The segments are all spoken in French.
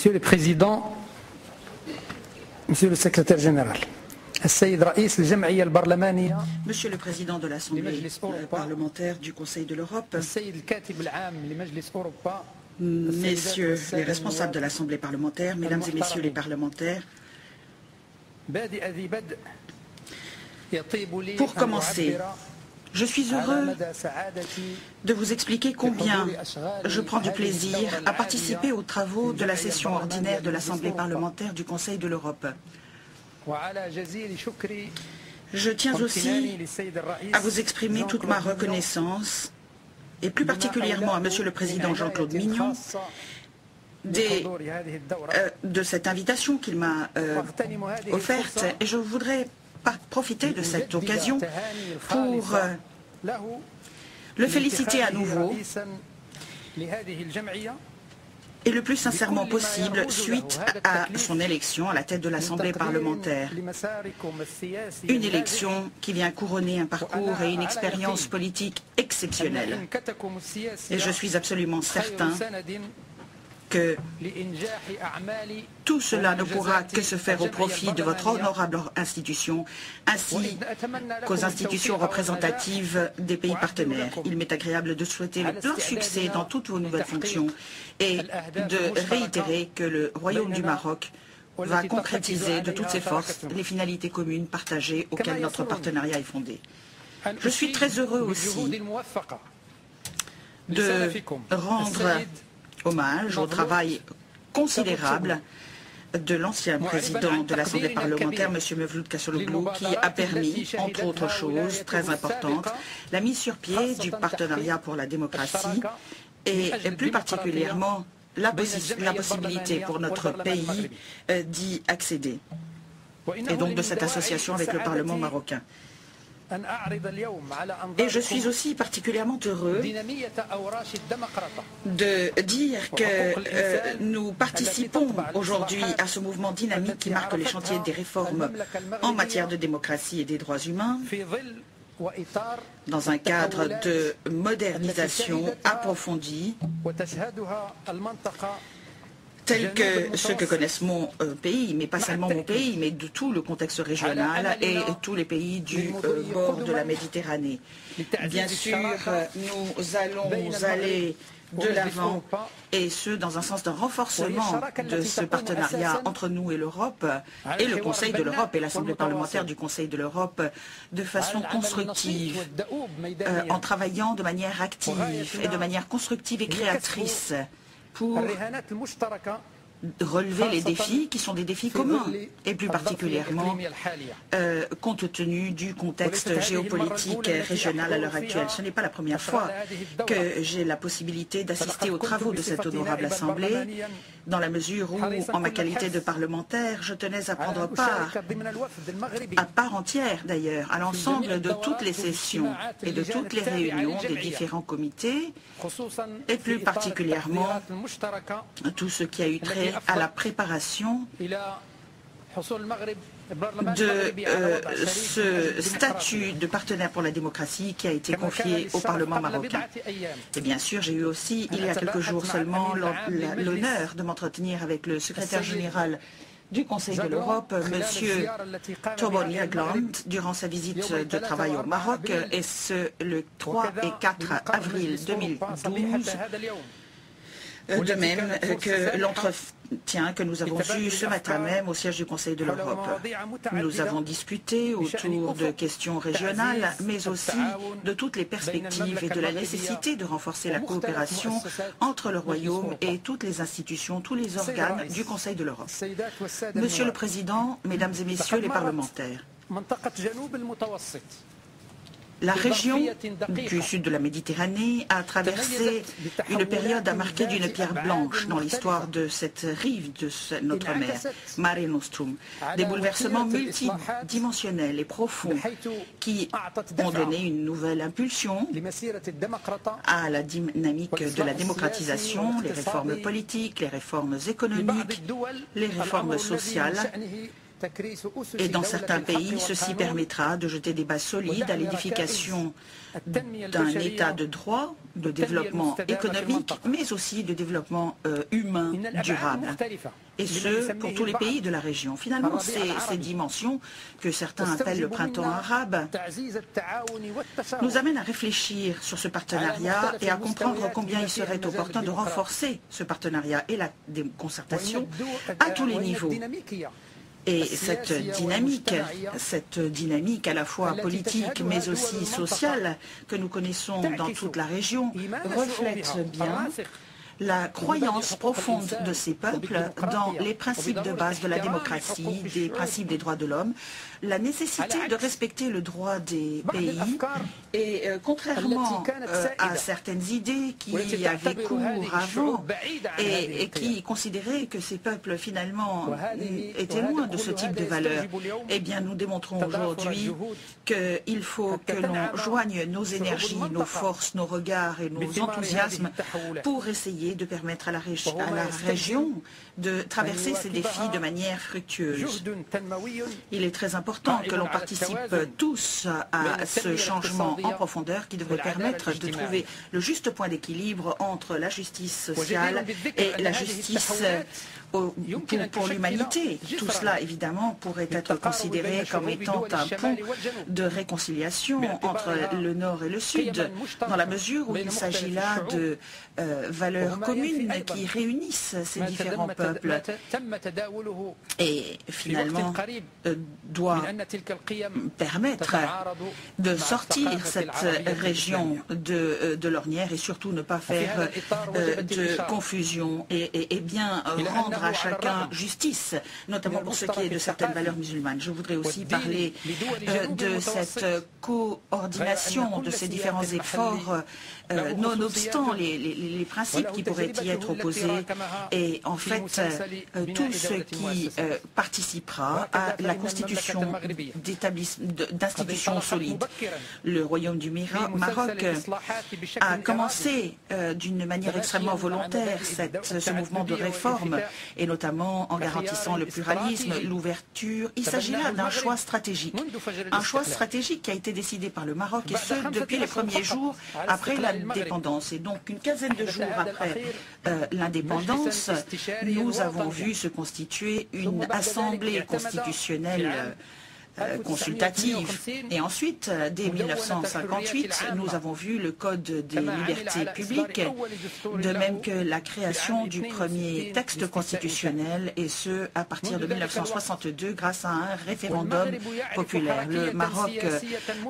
Monsieur le Président, Monsieur le Secrétaire général, Monsieur le Président de l'Assemblée parlementaire du Conseil de l'Europe, Messieurs les responsables de l'Assemblée parlementaire, Mesdames et Messieurs les parlementaires, pour commencer, je suis heureux de vous expliquer combien je prends du plaisir à participer aux travaux de la session ordinaire de l'Assemblée parlementaire du Conseil de l'Europe. Je tiens aussi à vous exprimer toute ma reconnaissance, et plus particulièrement à Monsieur le Président Jean-Claude Mignon, de cette invitation qu'il m'a offerte. Et je voudrais profiter de cette occasion pour le féliciter à nouveau et le plus sincèrement possible suite à son élection à la tête de l'Assemblée parlementaire. Une élection qui vient couronner un parcours et une expérience politique exceptionnelle. Et je suis absolument certain que tout cela ne pourra que se faire au profit de votre honorable institution, ainsi qu'aux institutions représentatives des pays partenaires. Il m'est agréable de souhaiter le plein succès dans toutes vos nouvelles fonctions et de réitérer que le Royaume du Maroc va concrétiser de toutes ses forces les finalités communes partagées auxquelles notre partenariat est fondé. Je suis très heureux aussi de rendre hommage au travail considérable de l'ancien président de l'Assemblée parlementaire, M. Mevlüt Çavuşoğlu, qui a permis, entre autres choses très importantes, la mise sur pied du partenariat pour la démocratie et plus particulièrement la possibilité pour notre pays d'y accéder, et donc de cette association avec le Parlement marocain. Et je suis aussi particulièrement heureux de dire que nous participons aujourd'hui à ce mouvement dynamique qui marque les chantiers des réformes en matière de démocratie et des droits humains dans un cadre de modernisation approfondie tel que ceux que connaissent mon pays, mais pas seulement mon pays, mais de tout le contexte régional et tous les pays du bord de la Méditerranée. Bien sûr, nous allons aller de l'avant, et ce, dans un sens d'un renforcement de ce partenariat entre nous et l'Europe, et le Conseil de l'Europe et l'Assemblée parlementaire du Conseil de l'Europe, de façon constructive, en travaillant de manière active et de manière constructive et créatrice, pour relever les défis qui sont des défis communs, et plus particulièrement compte tenu du contexte géopolitique régional à l'heure actuelle. Ce n'est pas la première fois que j'ai la possibilité d'assister aux travaux de cette honorable Assemblée, dans la mesure où, en ma qualité de parlementaire, je tenais à prendre part, à part entière d'ailleurs, à l'ensemble de toutes les sessions et de toutes les réunions des différents comités, et plus particulièrement tout ce qui a eu trait à la préparation de ce statut de partenaire pour la démocratie qui a été confié au Parlement marocain. Et bien sûr, j'ai eu aussi, il y a quelques jours seulement, l'honneur de m'entretenir avec le secrétaire général du Conseil de l'Europe, M. Thorbjørn Jagland, durant sa visite de travail au Maroc, et ce, le 3 et 4 avril 2012, de même que l'entretien que nous avons eu ce matin même au siège du Conseil de l'Europe. Nous avons discuté autour de questions régionales, mais aussi de toutes les perspectives et de la nécessité de renforcer la coopération entre le Royaume et toutes les institutions, tous les organes du Conseil de l'Europe. Monsieur le Président, Mesdames et Messieurs les parlementaires, la région du sud de la Méditerranée a traversé une période marquée d'une pierre blanche dans l'histoire de cette rive de notre mer, Mare Nostrum. Des bouleversements multidimensionnels et profonds qui ont donné une nouvelle impulsion à la dynamique de la démocratisation, les réformes politiques, les réformes économiques, les réformes sociales, Et dans certains pays, ceci permettra de jeter des bases solides à l'édification d'un État de droit, de développement économique, mais aussi de développement humain durable. Et ce, pour tous les pays de la région. Finalement, ces dimensions que certains appellent le printemps arabe nous amènent à réfléchir sur ce partenariat et à comprendre combien il serait opportun de renforcer ce partenariat et la concertation à tous les niveaux. Et cette dynamique à la fois politique mais aussi sociale que nous connaissons dans toute la région reflète bien la croyance profonde de ces peuples dans les principes de base de la démocratie, des principes des droits de l'homme, la nécessité de respecter le droit des pays et contrairement à certaines idées qui avaient cours avant et qui considéraient que ces peuples finalement étaient loin de ce type de valeurs, eh bien nous démontrons aujourd'hui qu'il faut que l'on joigne nos énergies, nos forces, nos regards et nos enthousiasmes pour essayer de permettre à la région de traverser ces défis de manière fructueuse. Il est très important que l'on participe tous à ce changement en profondeur qui devrait permettre de trouver le juste point d'équilibre entre la justice sociale et la justice pour l'humanité. Tout cela, évidemment, pourrait être considéré comme étant un pont de réconciliation entre le Nord et le Sud, dans la mesure où il s'agit là de valeurs communes qui réunissent ces différents peuples et finalement doit permettre de sortir cette région de l'ornière et surtout ne pas faire de confusion et bien rendre à chacun justice, notamment pour ce qui est de certaines valeurs musulmanes. Je voudrais aussi parler de cette coordination de ces différents efforts, nonobstant les principes qui pourraient y être opposés, et en fait tout ce qui participera à la constitution d'institutions solides. Le Royaume du Maroc a commencé d'une manière extrêmement volontaire ce mouvement de réforme, et notamment en garantissant le pluralisme, l'ouverture. Il s'agit là d'un choix stratégique. Un choix stratégique qui a été décidé par le Maroc, et ce, depuis les premiers jours après l'indépendance. Et donc, une quinzaine de jours après l'indépendance, nous avons vu se constituer une assemblée constitutionnelle consultative. Et ensuite, dès 1958, nous avons vu le Code des libertés publiques, de même que la création du premier texte constitutionnel, et ce, à partir de 1962, grâce à un référendum populaire. Le Maroc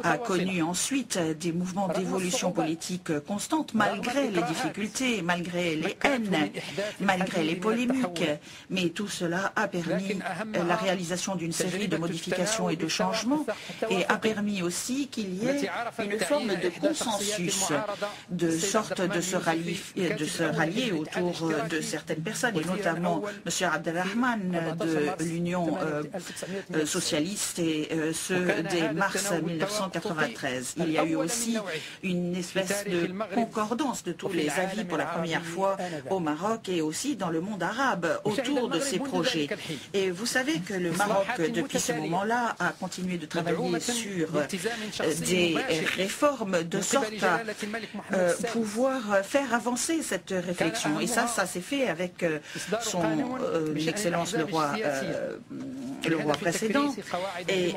a connu ensuite des mouvements d'évolution politique constante, malgré les difficultés, malgré les haines, malgré les polémiques. Mais tout cela a permis la réalisation d'une série de modifications et de changements, et a permis aussi qu'il y ait une forme de consensus, de sorte de se rallier autour de certaines personnes, et notamment M. Abdelrahman de l'Union socialiste, et ce dès mars 1993. Il y a eu aussi une espèce de concordance de tous les avis pour la première fois au Maroc et aussi dans le monde arabe autour de ces projets. Et vous savez que le Maroc, depuis ce moment-là, a continué de travailler sur des réformes de sorte à pouvoir faire avancer cette réflexion. Et ça s'est fait avec son Excellence le roi précédent, et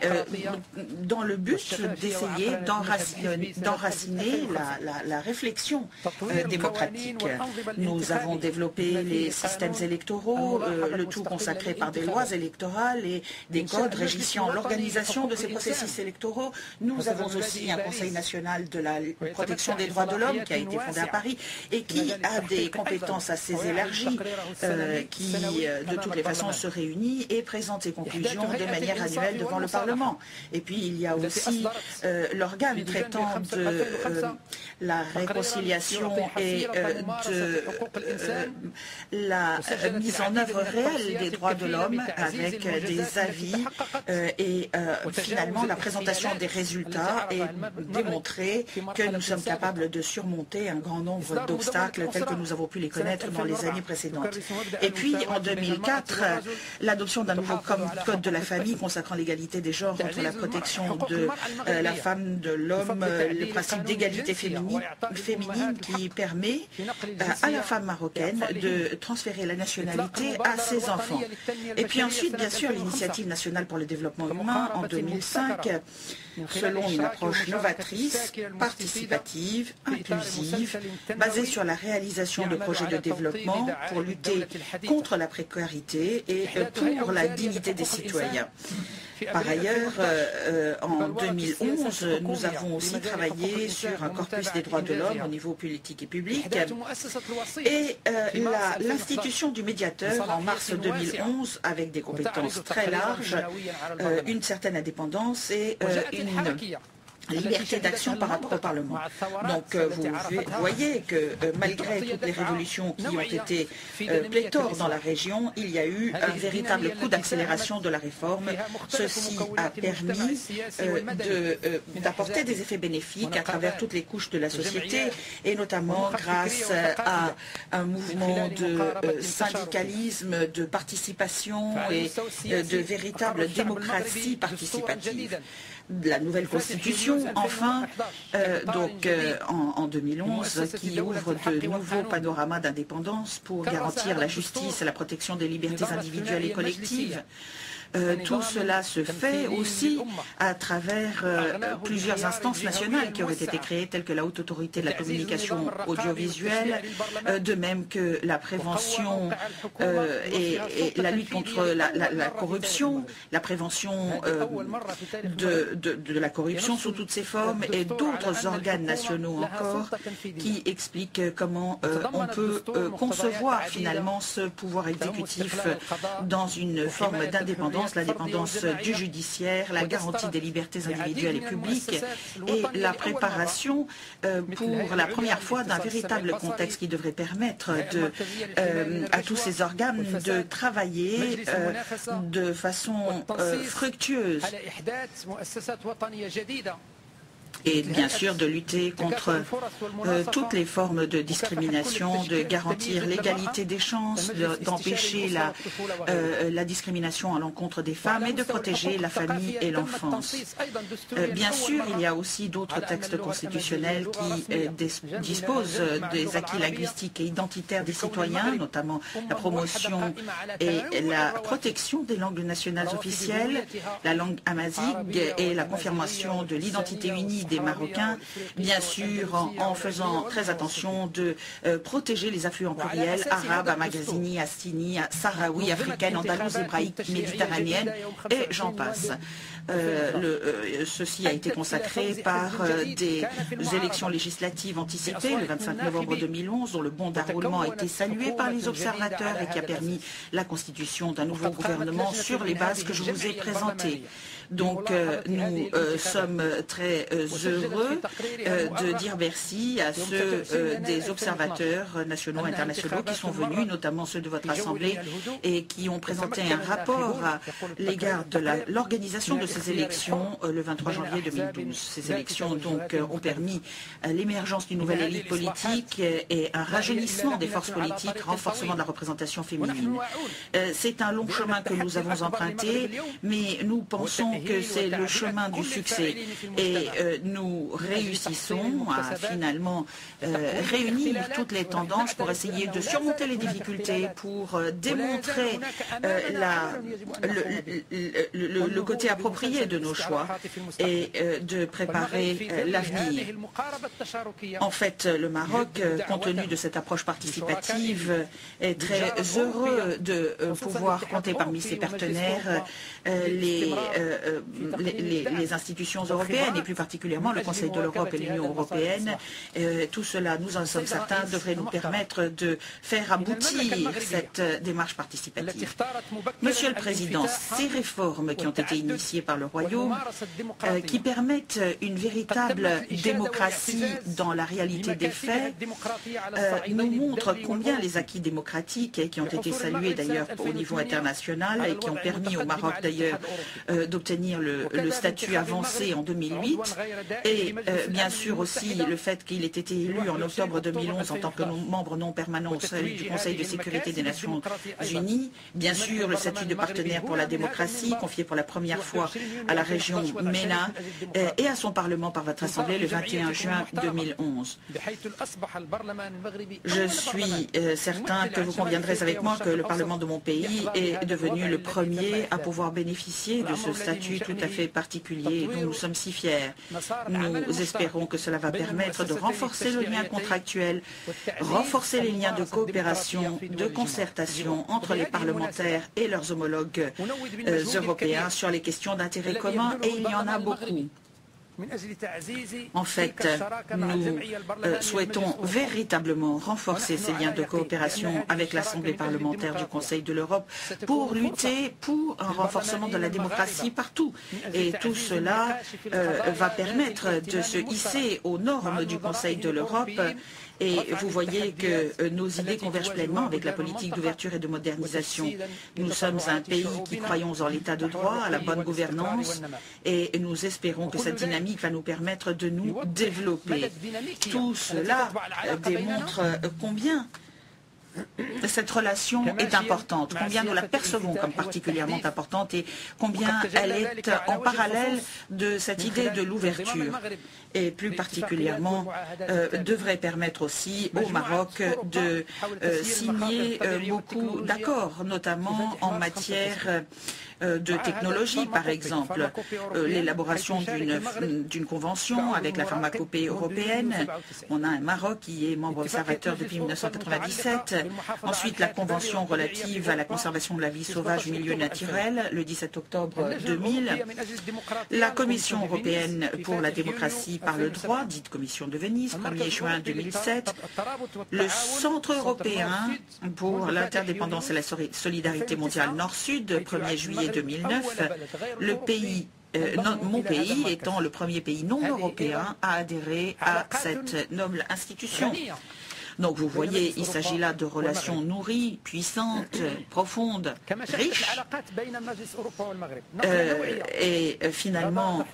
dans le but d'essayer d'enraciner la réflexion démocratique. Nous avons développé les systèmes électoraux, le tout consacré par des lois électorales et des codes régissant l'organisation de ces processus électoraux. Nous avons aussi un Conseil national de la protection des droits de l'homme qui a été fondé à Paris et qui a des compétences assez élargies, qui de toutes les façons se réunit et présente ses conclusions de manière annuelle devant le Parlement. Et puis il y a aussi l'organe traitant de la réconciliation et de la mise en œuvre réelle des droits de l'homme, avec des avis et finalement la présentation des résultats, et démontrer que nous sommes capables de surmonter un grand nombre d'obstacles tels que nous avons pu les connaître dans les années précédentes. Et puis en 2004, l'adoption d'un nouveau code de la famille consacrant l'égalité des genres entre la protection de la femme, de l'homme, le principe d'égalité féminine qui permet à la femme marocaine de transférer la nationalité à ses enfants. Et puis ensuite, bien sûr, l'initiative nationale pour le développement humain en 2005, selon une approche novatrice, participative, inclusive, basée sur la réalisation de projets de développement pour lutter contre la précarité et pour la dignité des citoyens. Par ailleurs, en 2011, nous avons aussi travaillé sur un corpus des droits de l'homme au niveau politique et public. Et l'institution du médiateur, en mars 2011, avec des compétences très larges, une certaine indépendance et une liberté d'action par rapport au Parlement. Donc vous voyez que malgré toutes les révolutions qui ont été pléthores dans la région, il y a eu un véritable coup d'accélération de la réforme. Ceci a permis d'apporter des effets bénéfiques à travers toutes les couches de la société et notamment grâce à un mouvement de syndicalisme, de participation et de véritable démocratie participative. La nouvelle constitution, enfin, en 2011, qui ouvre de nouveaux panoramas d'indépendance pour garantir la justice et la protection des libertés individuelles et collectives. Tout cela se fait aussi à travers plusieurs instances nationales qui auraient été créées, telles que la Haute Autorité de la Communication audiovisuelle, de même que la prévention et la lutte contre la corruption, la prévention de la corruption sous toutes ses formes et d'autres organes nationaux encore qui expliquent comment on peut concevoir finalement ce pouvoir exécutif dans une forme d'indépendance, l'indépendance du judiciaire, la garantie des libertés individuelles et publiques et la préparation pour la première fois d'un véritable contexte qui devrait permettre à tous ces organes de travailler de façon fructueuse. Et bien sûr de lutter contre toutes les formes de discrimination, de garantir l'égalité des chances, d'empêcher la discrimination à l'encontre des femmes et de protéger la famille et l'enfance. Bien sûr, il y a aussi d'autres textes constitutionnels qui disposent des acquis linguistiques et identitaires des citoyens, notamment la promotion et la protection des langues nationales officielles, la langue amazigh et la confirmation de l'identité unie des Marocains, bien sûr en faisant très attention de protéger les affluents pluriels arabes, amazighi, astini, sahraoui, africaine, andalouse, hébraïque, méditerranéenne et j'en passe. Ceci a été consacré par des élections législatives anticipées le 25 novembre 2011, dont le bon déroulement a été salué par les observateurs et qui a permis la constitution d'un nouveau gouvernement sur les bases que je vous ai présentées. Donc nous sommes très heureux de dire merci à ceux des observateurs nationaux et internationaux qui sont venus, notamment ceux de votre Assemblée, et qui ont présenté un rapport à l'égard de l'organisation de ces élections le 23 janvier 2012. Ces élections donc ont permis l'émergence d'une nouvelle élite politique et un rajeunissement des forces politiques, renforcement de la représentation féminine. C'est un long chemin que nous avons emprunté, mais nous pensons que c'est le chemin du succès et nous réussissons à finalement réunir toutes les tendances pour essayer de surmonter les difficultés, pour démontrer le côté approprié de nos choix et de préparer l'avenir. En fait, le Maroc, compte tenu de cette approche participative, est très heureux de pouvoir compter parmi ses partenaires les institutions européennes et plus particulièrement le Conseil de l'Europe et l'Union européenne. Tout cela, nous en sommes certains, devrait nous permettre de faire aboutir cette démarche participative. Monsieur le Président, ces réformes qui ont été initiées par par le Royaume, qui permettent une véritable démocratie dans la réalité des faits, nous montrent combien les acquis démocratiques, qui ont été salués d'ailleurs au niveau international et qui ont permis au Maroc d'ailleurs d'obtenir le statut avancé en 2008, et bien sûr aussi le fait qu'il ait été élu en octobre 2011 en tant que membre non permanent du Conseil de sécurité des Nations Unies, bien sûr le statut de partenaire pour la démocratie confié pour la première fois à la région MENA et à son Parlement par votre Assemblée le 21 juin 2011. Je suis certain que vous conviendrez avec moi que le Parlement de mon pays est devenu le premier à pouvoir bénéficier de ce statut tout à fait particulier dont nous sommes si fiers. Nous espérons que cela va permettre de renforcer le lien contractuel, renforcer les liens de coopération, de concertation entre les parlementaires et leurs homologues européens sur les questions d'intérêt commun, et il y en a beaucoup. En fait, nous souhaitons véritablement renforcer ces liens de coopération avec l'Assemblée parlementaire du Conseil de l'Europe pour lutter pour un renforcement de la démocratie partout. Et tout cela va permettre de se hisser aux normes du Conseil de l'Europe. Et vous voyez que nos idées convergent pleinement avec la politique d'ouverture et de modernisation. Nous sommes un pays qui croyons en l'état de droit, à la bonne gouvernance, et nous espérons que cette dynamique va nous permettre de nous développer. Tout cela démontre combien cette relation est importante, combien nous la percevons comme particulièrement importante et combien elle est en parallèle de cette idée de l'ouverture et plus particulièrement devrait permettre aussi au Maroc de signer beaucoup d'accords, notamment en matière de technologie, par exemple, l'élaboration d'une convention avec la pharmacopée européenne. On a un Maroc qui est membre observateur depuis 1997. Ensuite, la convention relative à la conservation de la vie sauvage au milieu naturel, le 17 octobre 2000. La Commission européenne pour la démocratie par le droit, dite Commission de Venise, 1er juin 2007. Le Centre européen pour l'interdépendance et la solidarité mondiale Nord-Sud, 1er juillet 2009, mon pays étant le premier pays non européen à adhérer à cette noble institution. Donc vous voyez, il s'agit là de relations nourries, puissantes, profondes, riches. Et finalement,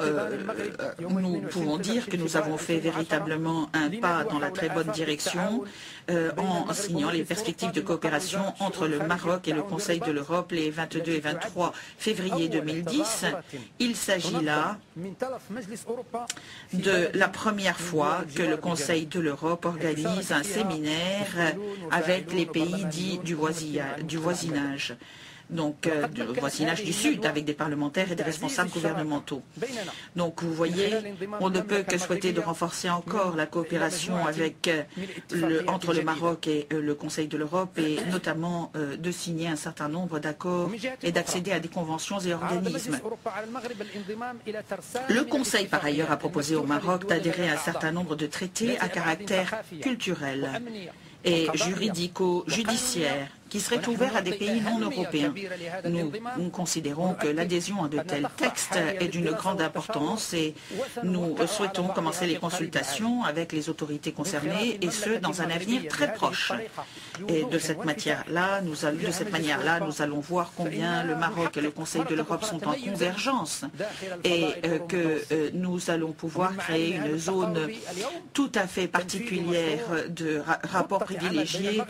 nous pouvons dire que nous avons fait véritablement un pas dans la très bonne direction en signant les perspectives de coopération entre le Maroc et le Conseil de l'Europe les 22 et 23 février 2010. Il s'agit là de la première fois que le Conseil de l'Europe organise un séminaire avec les pays dits du voisinage. Donc du voisinage du Sud, avec des parlementaires et des responsables gouvernementaux. Donc vous voyez, on ne peut que souhaiter de renforcer encore la coopération entre le Maroc et le Conseil de l'Europe, et notamment de signer un certain nombre d'accords et d'accéder à des conventions et organismes. Le Conseil, par ailleurs, a proposé au Maroc d'adhérer à un certain nombre de traités à caractère culturel et juridico-judiciaire qui seraient ouverts à des pays non européens. Nous considérons que l'adhésion à de tels textes est d'une grande importance et nous souhaitons commencer les consultations avec les autorités concernées, et ce, dans un avenir très proche. Et de cette manière-là, nous allons voir combien le Maroc et le Conseil de l'Europe sont en convergence et que nous allons pouvoir créer une zone tout à fait particulière de rapports privilégiés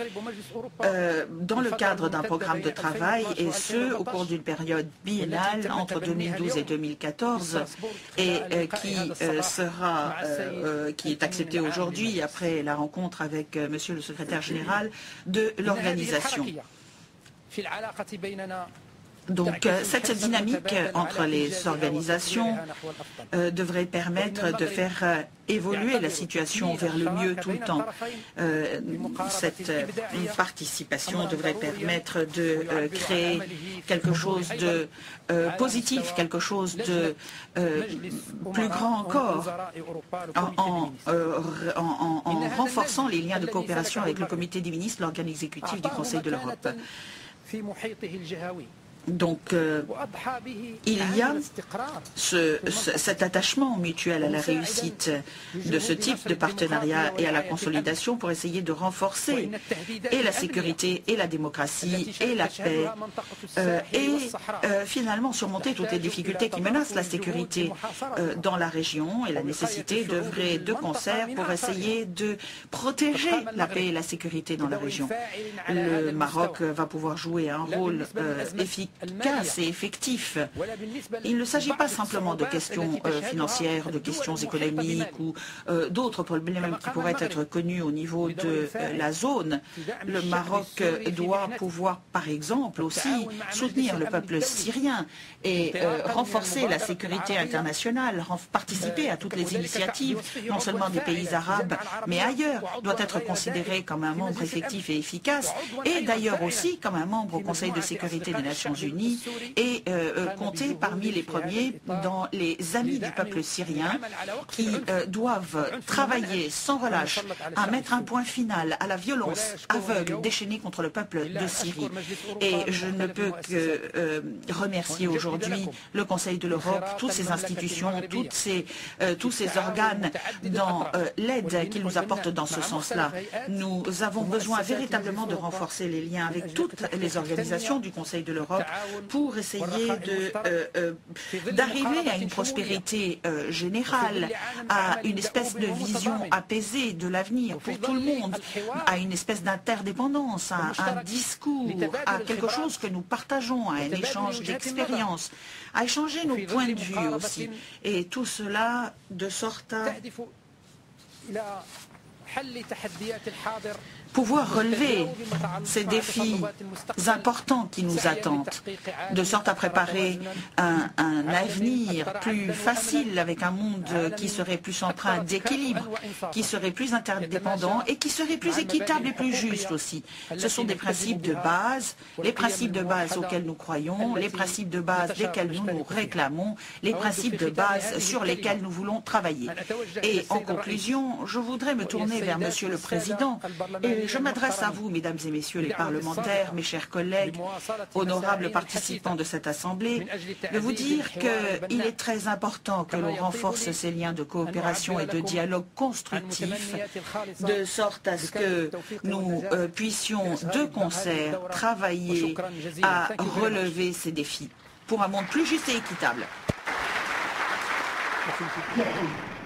dans le cadre d'un programme de travail, et ce, au cours d'une période biennale entre 2012 et 2014, et qui est accepté aujourd'hui après la rencontre avec Monsieur le secrétaire général de l'organisation. Donc cette dynamique entre les organisations devrait permettre de faire évoluer la situation vers le mieux tout le temps. Cette participation devrait permettre de créer quelque chose de positif, quelque chose de plus grand encore, en renforçant les liens de coopération avec le comité des ministres, l'organe exécutif du Conseil de l'Europe. Donc, il y a cet attachement mutuel à la réussite de ce type de partenariat et à la consolidation pour essayer de renforcer et la sécurité et la démocratie et la paix et finalement surmonter toutes les difficultés qui menacent la sécurité dans la région et la nécessité d'œuvrer de concert pour essayer de protéger la paix et la sécurité dans la région. Le Maroc va pouvoir jouer un rôle efficace et effectif. Il ne s'agit pas simplement de questions financières, de questions économiques ou d'autres problèmes qui pourraient être connus au niveau de la zone. Le Maroc doit pouvoir, par exemple, aussi soutenir le peuple syrien et renforcer la sécurité internationale, participer à toutes les initiatives, non seulement des pays arabes, mais ailleurs, doit être considéré comme un membre effectif et efficace, et d'ailleurs aussi comme un membre au Conseil de sécurité des Nations Unies, et compter parmi les premiers dans les amis du peuple syrien qui doivent travailler sans relâche à mettre un point final à la violence aveugle déchaînée contre le peuple de Syrie. Et je ne peux que remercier aujourd'hui le Conseil de l'Europe, toutes ses institutions, tous ces organes dans l'aide qu'ils nous apportent dans ce sens-là. Nous avons besoin véritablement de renforcer les liens avec toutes les organisations du Conseil de l'Europe pour essayer d'arriver à une prospérité générale, à une espèce de vision apaisée de l'avenir pour tout le monde, à une espèce d'interdépendance, à un discours, à quelque chose que nous partageons, à un échange d'expériences, à échanger nos points de vue aussi. Et tout cela de sorte à pouvoir relever ces défis importants qui nous attendent, de sorte à préparer un avenir plus facile avec un monde qui serait plus empreint d'équilibre, qui serait plus interdépendant et qui serait plus équitable et plus juste aussi. Ce sont des principes de base, les principes de base auxquels nous croyons, les principes de base desquels nous nous réclamons, les principes de base sur lesquels nous voulons travailler. Et en conclusion, je voudrais me tourner vers Monsieur le Président et je m'adresse à vous, mesdames et messieurs les parlementaires, mes chers collègues, honorables participants de cette Assemblée, de vous dire qu'il est très important que l'on renforce ces liens de coopération et de dialogue constructif, de sorte à ce que nous puissions de concert travailler à relever ces défis pour un monde plus juste et équitable.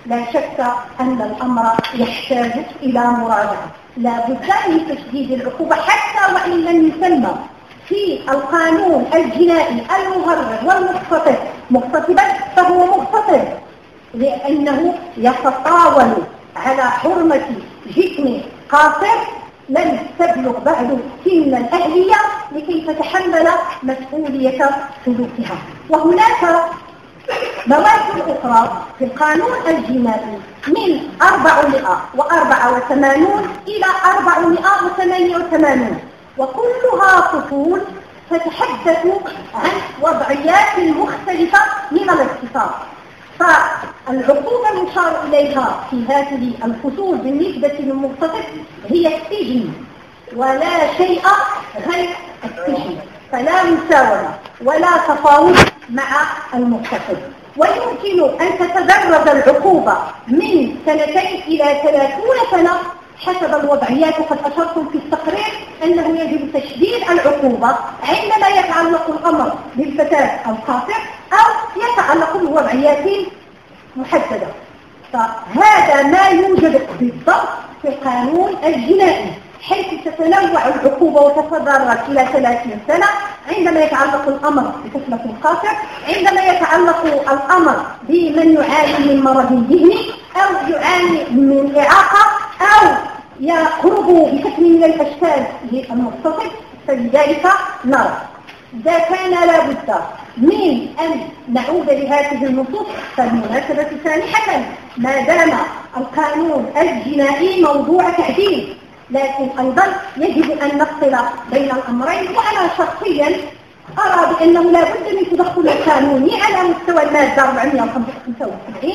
لا شك أن الأمر يحتاج إلى مراجعة. لا بد من تشديد العقوبة حتى وإن لم يسمى في القانون الجنائي المغرر والمغتصبا فهو مغتصب لأنه يتطاول على حرمة جسم قاصر لم تبلغ بعد سن الأهلية لكي تتحمل مسؤولية سلوكها. وهناك مواد أخرى في القانون الجنائي من 484 إلى 488 وكلها فصول تتحدث عن وضعيات مختلفة من الاغتصاب. فالعقوبة المشار إليها في هذه الفصول بالنسبة للمغتصب هي السجن ولا شيء غير السجن، فلا مساومة ولا تفاوض مع المغتصب. ويمكن أن تتدرج العقوبة من 2 إلى 30 سنة حسب الوضعيات. وقد أشرتم في التقرير أنه يجب تشديد العقوبة عندما يتعلق الأمر بالفتاة القاصر أو يتعلق بوضعيات محددة. فهذا ما يوجد بالضبط في القانون الجنائي، حيث تتنوع العقوبة وتتدرج إلى 30 سنة عندما يتعلق الأمر بطفلة قاصر، عندما يتعلق الأمر بمن يعاني من مرض ذهني أو يعاني من إعاقة أو يقرب بشكل من الأشكال للمغتصب. فلذلك نرى إذا كان لا بد من أن نعود لهذه النصوص فالمناسبة سانحة ما دام القانون الجنائي موضوع تعديل، لكن أيضا يجب أن نفصل بين الأمرين. وأنا شخصيا أرى بأنه لا بد من تدخل القانوني على مستوى المادة 475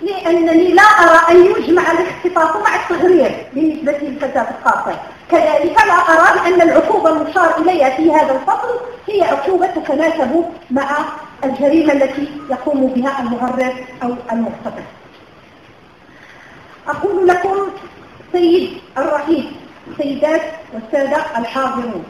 لأنني لا أرى أن يجمع الاختطاف مع التغرير بالنسبة للفتاة الخاصة. كذلك لا أرى أن العقوبة المشار إليها في هذا الفصل هي عقوبة تتناسب مع الجريمة التي يقوم بها المغرر أو المختطف. أقول لكم سيد الرئيس، سيدات والسادة الحاضرون،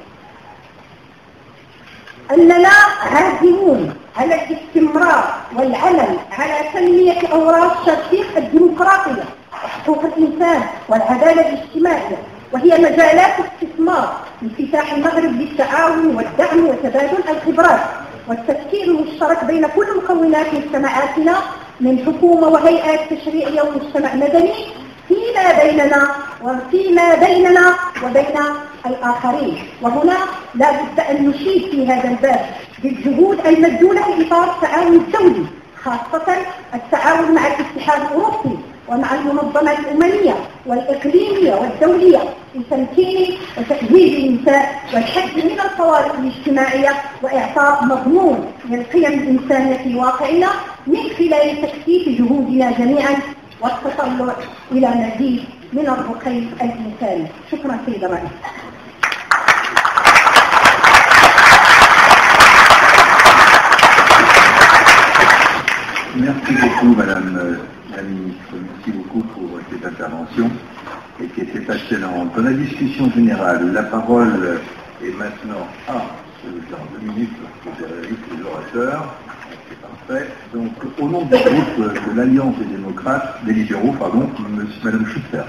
أننا عازمون على الاستمرار والعمل على تنمية أوراق الترسيخ الديمقراطية وحقوق الإنسان والعدالة الاجتماعية، وهي مجالات استثمار انفتاح المغرب للتعاون والدعم وتبادل الخبرات والتفكير المشترك بين كل مكونات مجتمعاتنا من حكومة وهيئات تشريعية ومجتمع مدني فيما بيننا وبين الآخرين. وهنا لا بد أن نشيد في هذا الباب بالجهود المبذولة في إطار التعاون الدولي، خاصة التعاون مع الاتحاد الأوروبي ومع المنظمات الأممية والإقليمية والدولية لتمكين وتأهيل النساء والحد من الطوارئ الاجتماعية وإعطاء مضمون للقيم الإنسانية في واقعنا من خلال تكثيف جهودنا جميعا والتطلع إلى مزيد من الرقي الإنساني. شكرا سيد الرئيس. Merci beaucoup, Madame la Ministre. Merci beaucoup pour cette intervention et qui était passionnante. Dans la discussion générale, la parole est maintenant à dans 2 minutes que j'ai réalisé les orateurs. C'est parfait. Donc, au nom du groupe de l'Alliance des démocrates, des libéraux, Madame Schuster.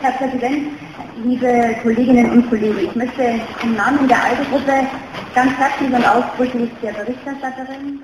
Herr Präsident, liebe Kolleginnen und Kollegen, ich möchte im Namen der ALDE-Gruppe ganz herzlich und ausdrücklich der Berichterstatterin